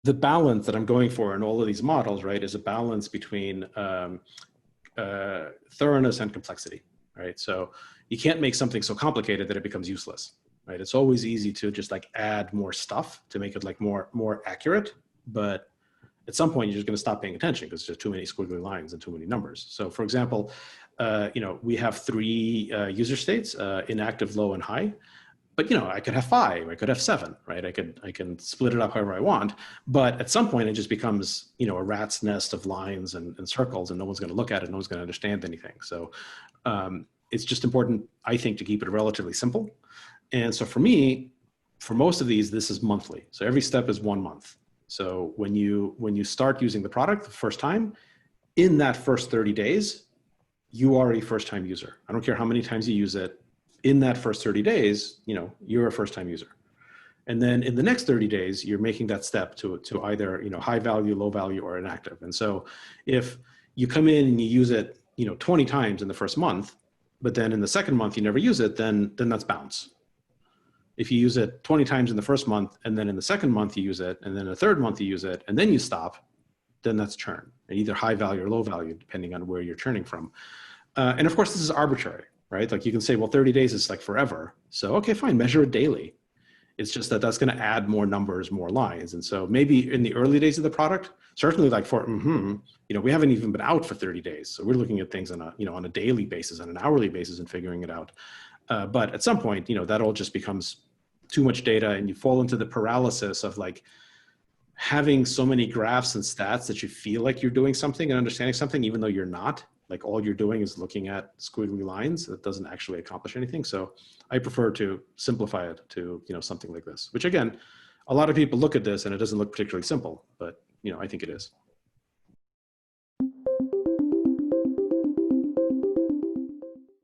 the balance that I'm going for in all of these models, right, is a balance between thoroughness and complexity, right? So you can't make something so complicated that it becomes useless, right? It's always easy to just like add more stuff to make it like more accurate, but at some point you're just going to stop paying attention because there's too many squiggly lines and too many numbers. So for example, we have three user states, inactive, low, and high. But I could have 5, I could have 7, right? I can split it up however I want. But at some point, it just becomes a rat's nest of lines and circles, and no one's going to look at it, no one's going to understand anything. So it's just important, I think, to keep it relatively simple. And so for me, for most of these, this is monthly. So every step is 1 month. So when you start using the product the first time, in that first 30 days, you are a first-time user. I don't care how many times you use it. In that first 30 days, you're a first-time user. And then in the next 30 days, you're making that step to either, high value, low value, or inactive. And so if you come in and you use it, 20 times in the first month, but then in the second month you never use it, then that's bounce. If you use it 20 times in the first month, and then in the second month you use it, and then the third month you use it, and then you stop, then that's churn, and either high value or low value, depending on where you're churning from. And of course, this is arbitrary, right? Like you can say, well, 30 days is like forever. So, okay, fine, measure it daily. It's just that that's going to add more numbers, more lines. And so maybe in the early days of the product, certainly like for, we haven't even been out for 30 days. So we're looking at things on a daily basis, on an hourly basis, and figuring it out. But at some point, that all just becomes too much data, and you fall into the paralysis of like having so many graphs and stats that you feel like you're doing something and understanding something, even though you're not. Like all you're doing is looking at squiggly lines that doesn't actually accomplish anything. So I prefer to simplify it to, something like this, which again, a lot of people look at this and it doesn't look particularly simple, but I think it is.